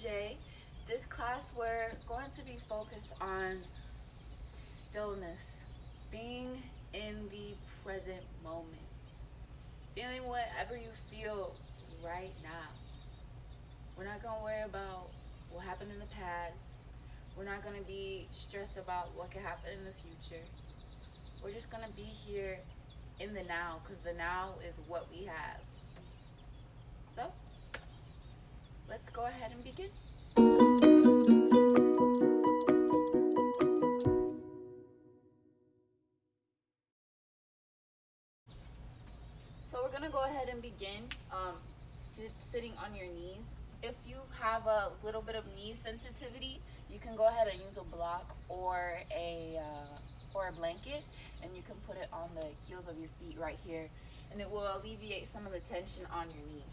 Jay. This class we're going to be focused on stillness, being in the present moment, feeling whatever you feel right now. We're not going to worry about what happened in the past. We're not going to be stressed about what could happen in the future. We're just going to be here in the now because the now is what we have. So, let's go ahead and begin. So we're gonna go ahead and begin sitting on your knees. If you have a little bit of knee sensitivity, you can go ahead and use a block or a blanket, and you can put it on the heels of your feet right here, and it will alleviate some of the tension on your knees.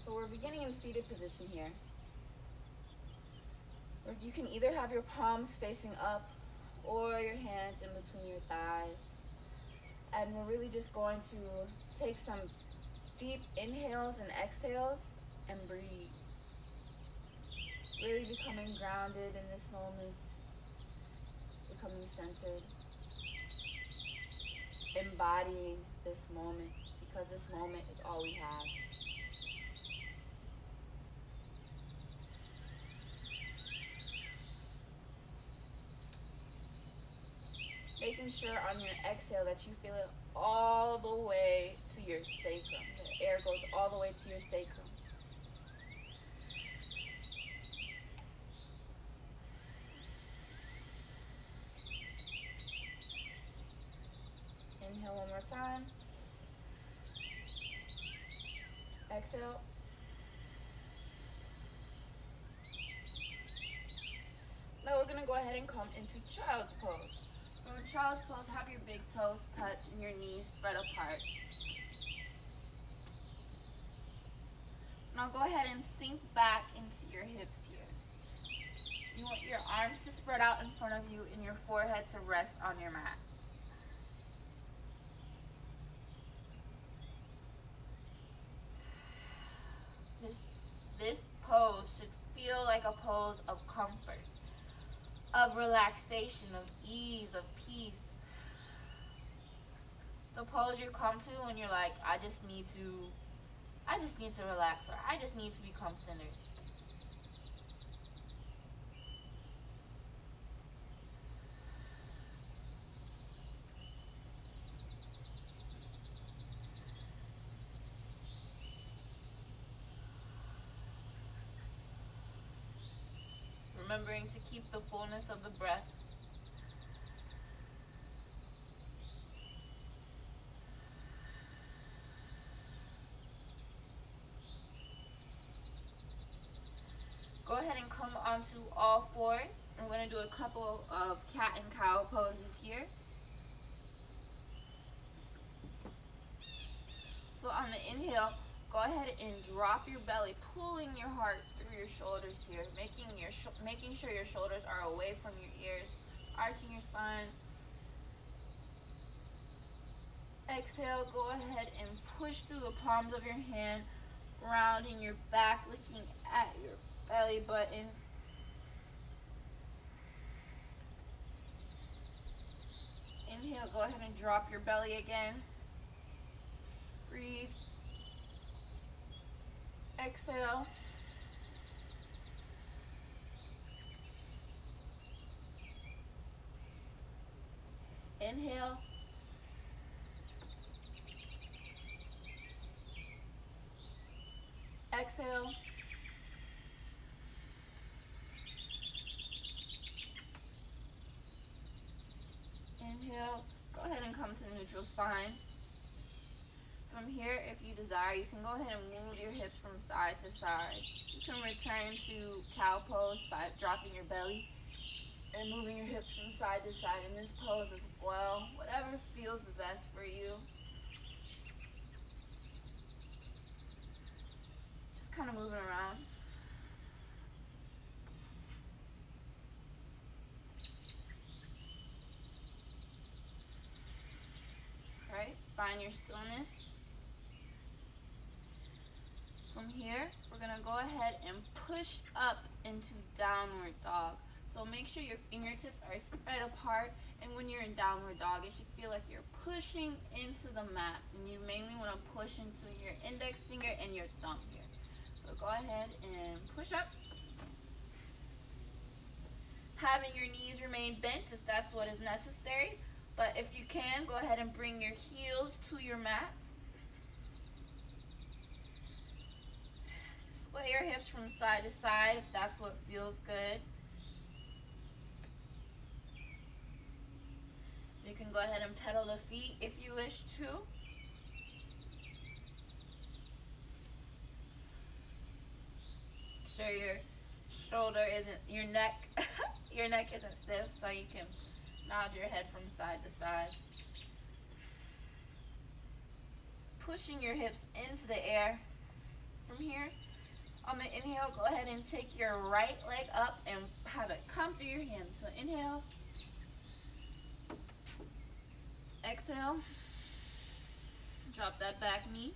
So we're beginning in seated position here. Or you can either have your palms facing up or your hands in between your thighs. And we're really just going to take some deep inhales and exhales and breathe. Really becoming grounded in this moment, becoming centered, embodying this moment because this moment is all we have. Making sure on your exhale that you feel it all the way to your sacrum. The air goes all the way to your sacrum. Inhale one more time. Exhale. Now we're going to go ahead and come into child's pose. So in child's pose, have your big toes touch and your knees spread apart. Now go ahead and sink back into your hips here. You want your arms to spread out in front of you and your forehead to rest on your mat. This pose should feel like a pose of comfort, of relaxation, of ease, of peace. The pose you come to when you're like, I just need to relax, or I just need to become centered. Remembering to keep the fullness of the breath. Go ahead and come onto all fours. I'm going to do a couple of cat and cow poses here. So on the inhale, go ahead and drop your belly, pulling your heart through your shoulders here, making sure your shoulders are away from your ears, arching your spine. Exhale, go ahead and push through the palms of your hand, grounding your back, looking at your belly button. Inhale, go ahead and drop your belly again. Breathe. Exhale. Inhale. Exhale. Inhale. Go ahead and come to neutral spine. From here, if you desire, you can go ahead and move your hips from side to side. You can return to cow pose by dropping your belly and moving your hips from side to side in this pose as well. Whatever feels the best for you. Just kind of moving around. Right? Find your stillness. From here, we're gonna go ahead and push up into downward dog. So make sure your fingertips are spread apart, and when you're in downward dog, it should feel like you're pushing into the mat, and you mainly want to push into your index finger and your thumb here. So go ahead and push up. Having your knees remain bent if that's what is necessary, but if you can, go ahead and bring your heels to your mat. Sway your hips from side to side if that's what feels good. You can go ahead and pedal the feet if you wish to. Sure your shoulder isn't, your neck isn't stiff, so you can nod your head from side to side. Pushing your hips into the air. From here, on the inhale, go ahead and take your right leg up and have it come through your hands. So inhale. Exhale. Drop that back knee.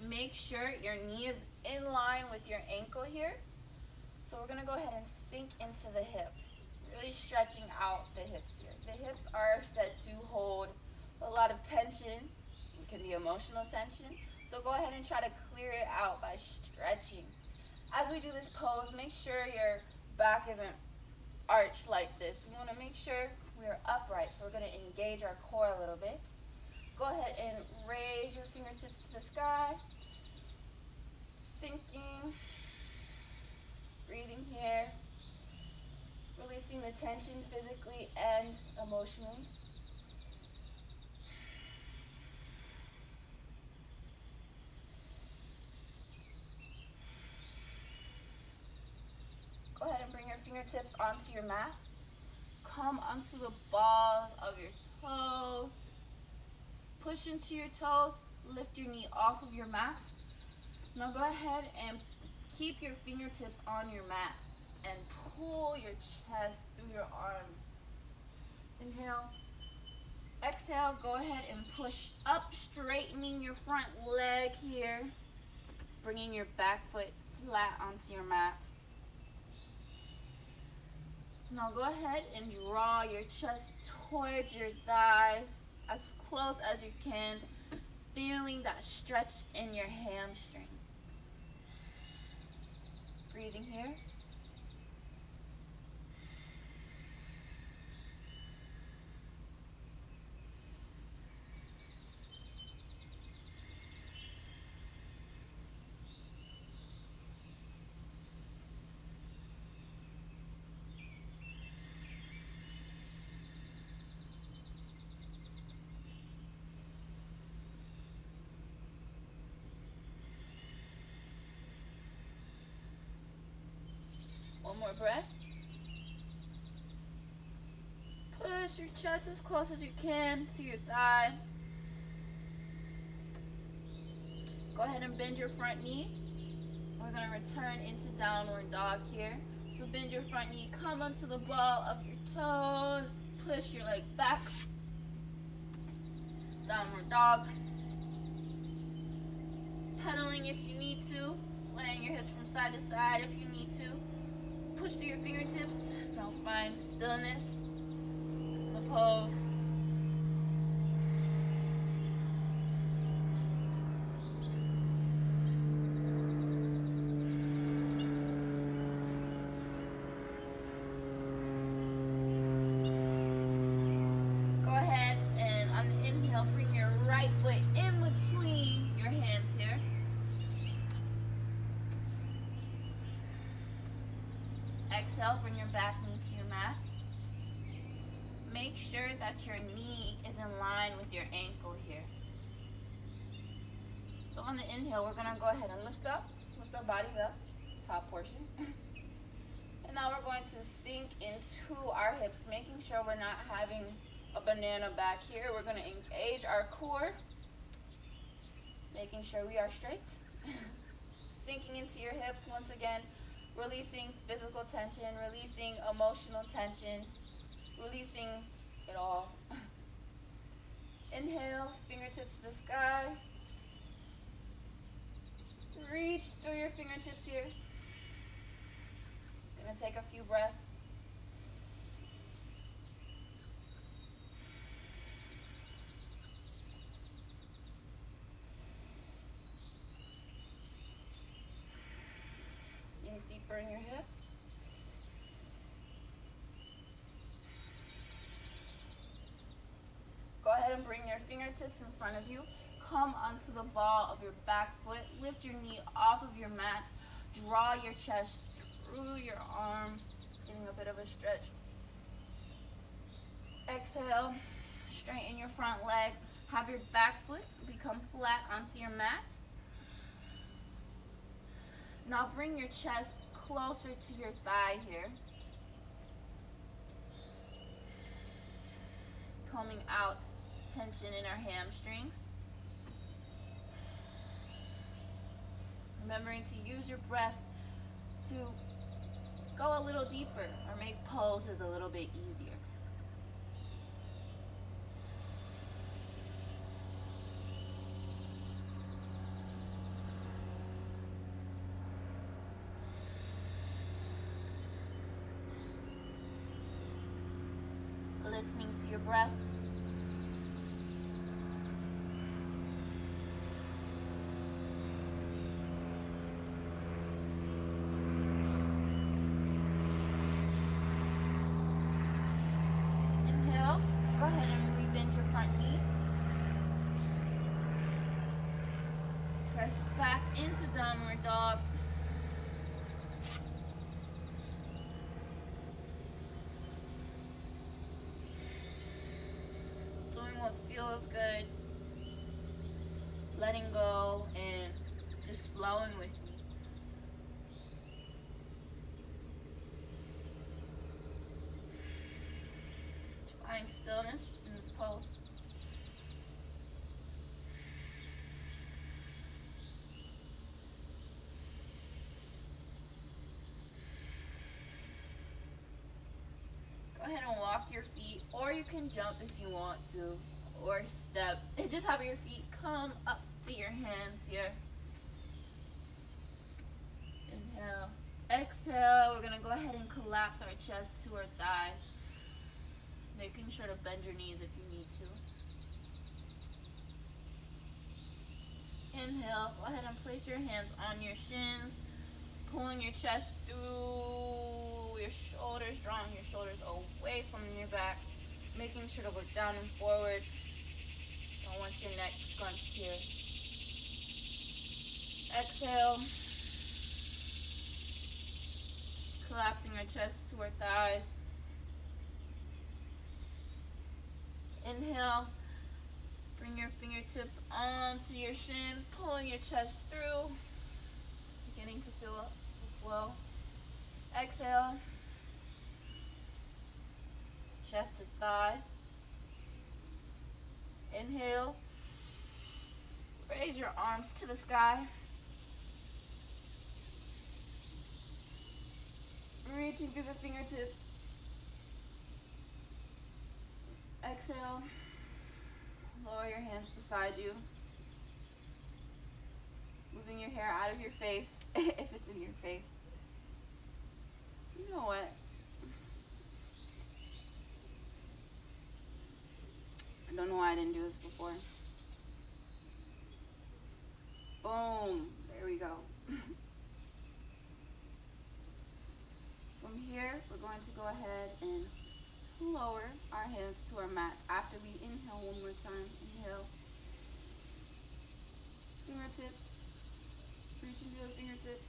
Make sure your knee is in line with your ankle here. So we're going to go ahead and sink into the hips. Really stretching out the hips here. The hips are said to hold a lot of tension. It can be emotional tension. So go ahead and try to clear it out by stretching. As we do this pose, make sure your back isn't arched like this. We want to make sure we're upright. So we're going to engage our core a little bit. Go ahead and raise your fingertips to the sky. Sinking. Breathing here. Releasing the tension physically and emotionally. Go ahead and bring your fingertips onto your mat. Come onto the balls of your toes. Push into your toes. Lift your knee off of your mat. Now go ahead and keep your fingertips on your mat and pull your chest through your arms. Inhale. Exhale, go ahead and push up, straightening your front leg here. Bringing your back foot flat onto your mat. Now go ahead and draw your chest towards your thighs as close as you can, feeling that stretch in your hamstring. Breathing here. One more breath. Push your chest as close as you can to your thigh. Go ahead and bend your front knee. We're going to return into downward dog here. So bend your front knee, come onto the ball of your toes. Push your leg back. Downward dog. Pedaling if you need to. Swaying your hips from side to side if you need to. Push through your fingertips. Now find stillness in the pose. Go ahead and on the inhale, bring your right foot in between your hands here. Exhale, bring your back knee to your mat. Make sure that your knee is in line with your ankle here. So on the inhale, we're going to go ahead and lift our bodies up, top portion. And now we're going to sink into our hips, making sure we're not having a banana back here. We're going to engage our core, making sure we are straight. Sinking into your hips once again. Releasing physical tension, releasing emotional tension, releasing it all. Inhale, fingertips to the sky. Reach through your fingertips here. Gonna take a few breaths. Sink deeper in your hips. Go ahead and bring your fingertips in front of you. Come onto the ball of your back foot. Lift your knee off of your mat. Draw your chest through your arms, getting a bit of a stretch. Exhale, straighten your front leg. Have your back foot become flat onto your mat. Now bring your chest closer to your thigh here. Combing out tension in our hamstrings. Remembering to use your breath to go a little deeper or make poses a little bit easier. Listening to your breath. Inhale, go ahead and rebend your front knee. Press back into downward dog. What feels good, letting go and just flowing with me. Find stillness in this pose. Go ahead and walk your feet, or you can jump if you want to, or step. And just have your feet come up to your hands here. Inhale. Exhale. We're going to go ahead and collapse our chest to our thighs. Making sure to bend your knees if you need to. Inhale. Go ahead and place your hands on your shins. Pulling your chest through your shoulders, drawing your shoulders away from your back. Making sure to look down and forward. Don't want your neck scrunched here. Exhale. Collapsing our chest to our thighs. Inhale. Bring your fingertips onto your shins, pulling your chest through. Beginning to feel the flow. Exhale. Chest to thighs. Inhale. Raise your arms to the sky. Reaching through the fingertips. Exhale. Lower your hands beside you. Moving your hair out of your face, if it's in your face. You know what? I don't know why I didn't do this before. Boom. There we go. From here, we're going to go ahead and lower our hands to our mat after we inhale one more time. Inhale. Fingertips. Reaching through the fingertips.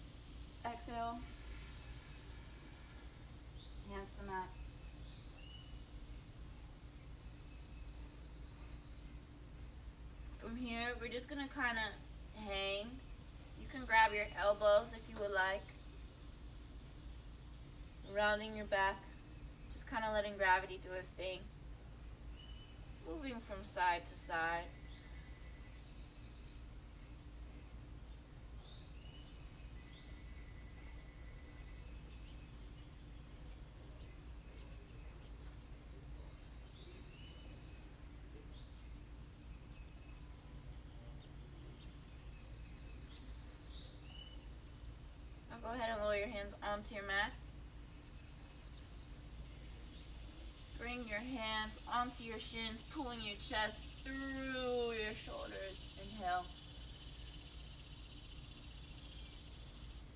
Exhale. Hands to mat. From here, we're just going to kind of hang. You can grab your elbows if you would like. Rounding your back. Just kind of letting gravity do its thing. Moving from side to side. Now go ahead and lower your hands onto your mat. Bring your hands onto your shins, pulling your chest through your shoulders. Inhale.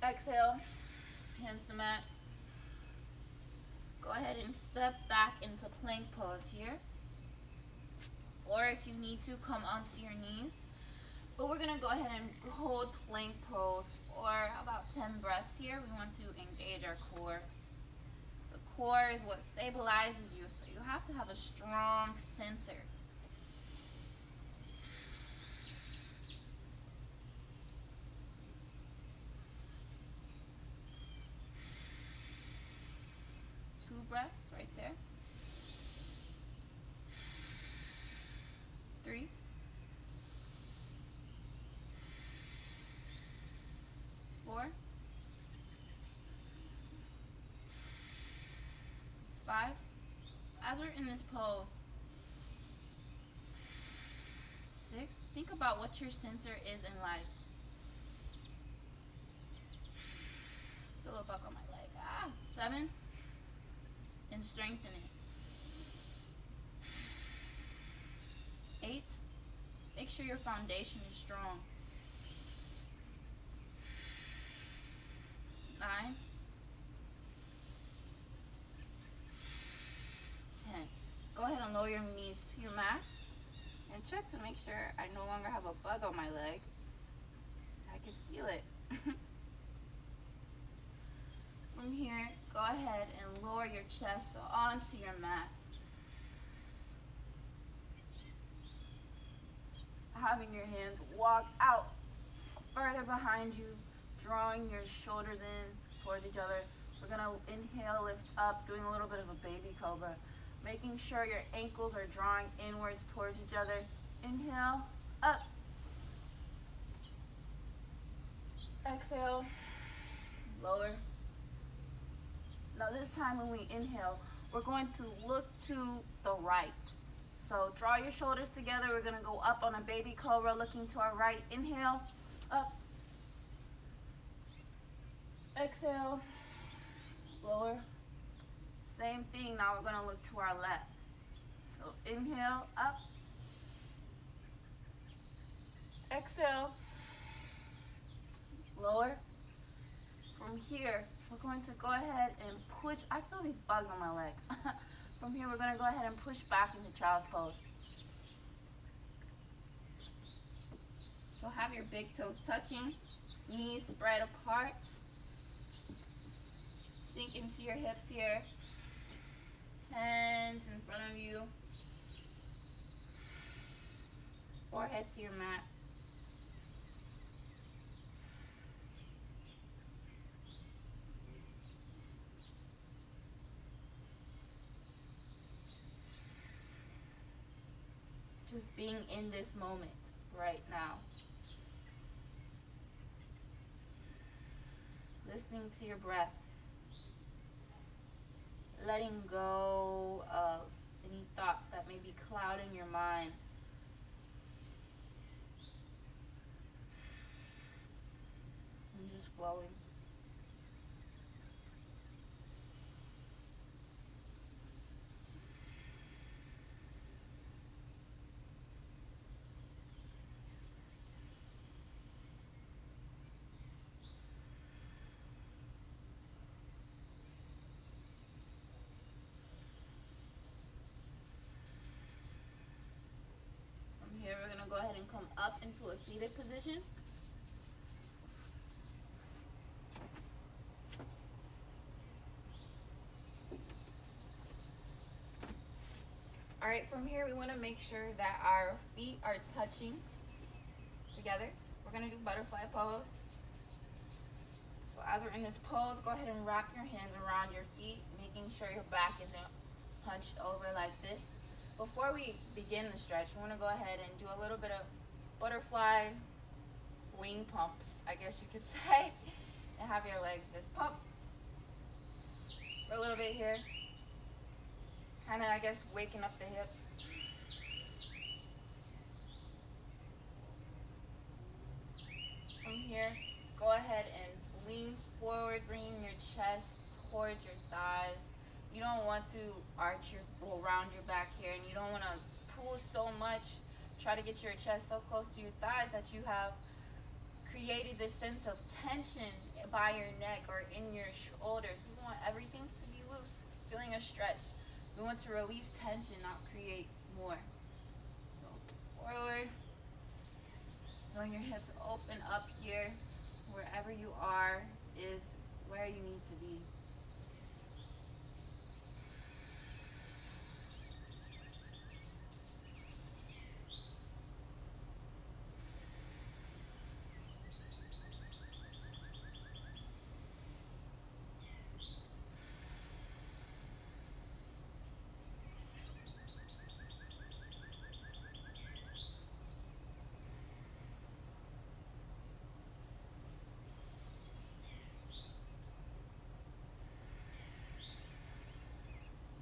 Exhale. Hands to mat. Go ahead and step back into plank pose here. Or if you need to, come onto your knees. But we're going to go ahead and hold plank pose for about 10 breaths here. We want to engage our core. The core is what stabilizes you, so you have to have a strong center. Two breaths right there. 3. 4. 5. As we're in this pose. 6. Think about what your center is in life. Feel it back on my leg. 7. And strengthen it. 8. Make sure your foundation is strong. 9. 10. Go ahead and lower your knees to your mat and check to make sure I no longer have a bug on my leg. I can feel it. From here, go ahead and lower your chest onto your mat. Having your hands walk out further behind you, drawing your shoulders in towards each other. We're going to inhale, lift up, doing a little bit of a baby cobra. Making sure your ankles are drawing inwards towards each other. Inhale, up. Exhale, lower. Now this time when we inhale, we're going to look to the right. So draw your shoulders together. We're going to go up on a baby cobra, looking to our right. Inhale, up. Exhale, lower. Same thing, now we're going to look to our left. So inhale, up. Exhale, lower. From here, we're going to go ahead and push. I feel these bugs on my leg. From here, we're going to go ahead and push back into child's pose. So have your big toes touching, knees spread apart. Sink into your hips here. Hands in front of you. Forehead to your mat. Just being in this moment right now. Listening to your breath. Letting go of any thoughts that may be clouding your mind. And just flowing. Here we're going to go ahead and come up into a seated position. Alright, from here we want to make sure that our feet are touching together. We're going to do butterfly pose. So as we're in this pose, go ahead and wrap your hands around your feet, making sure your back isn't hunched over like this. Before we begin the stretch, we want to go ahead and do a little bit of butterfly wing pumps, I guess you could say. And have your legs just pump for a little bit here. Kind of, I guess, waking up the hips. From here, go ahead and lean forward, bringing your chest towards your thighs. You don't want to arch your around your back here, and you don't want to pull so much. Try to get your chest so close to your thighs that you have created this sense of tension by your neck or in your shoulders. We want everything to be loose, feeling a stretch. We want to release tension, not create more. So forward, feeling your hips open up here. Wherever you are is where you need to be.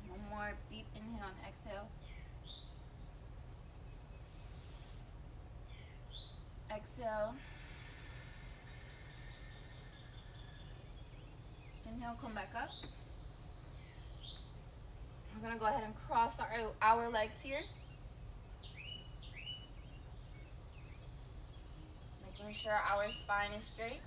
One more deep inhale and exhale. Exhale. Inhale, come back up. We're going to go ahead and cross our legs here. Making sure our spine is straight.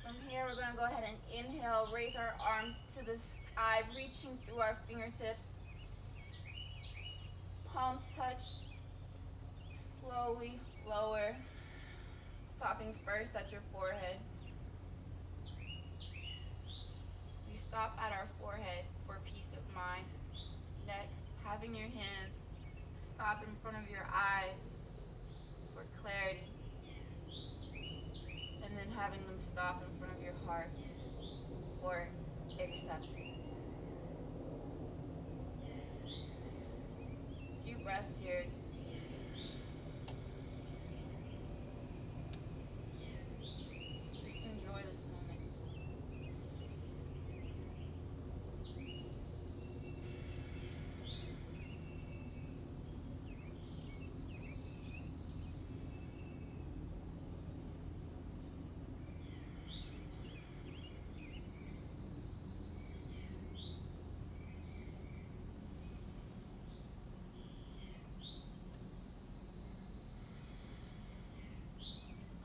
From here, we're going to go ahead and inhale, raise our arms to the sky, reaching through our fingertips. Palms touch. Slowly lower, stopping first at your forehead. We stop at our forehead for peace of mind. Next, having your hands stop in front of your eyes for clarity. And then having them stop in front of your heart for acceptance. A few breaths here. Just enjoy this moment.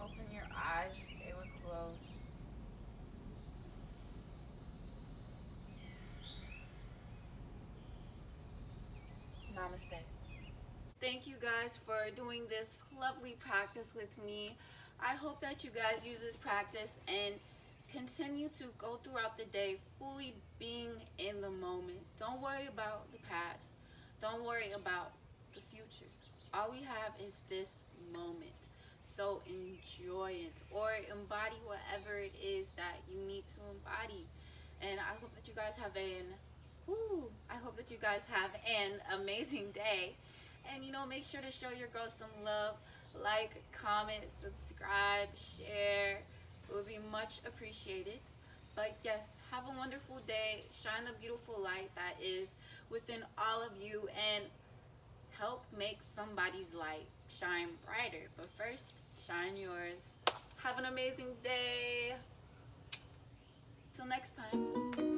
Open your eyes if they were closed. Namaste. Thank you guys for doing this lovely practice with me. I hope that you guys use this practice and continue to go throughout the day fully being in the moment. Don't worry about the past. Don't worry about the future. All we have is this moment. So enjoy it or embody whatever it is that you need to embody. And I hope that you guys have an amazing day. And make sure to show your girls some love. Like, comment, subscribe, share. It would be much appreciated. But yes, have a wonderful day. Shine the beautiful light that is within all of you and help make somebody's light shine brighter. But first, shine yours. Have an amazing day. Till next time.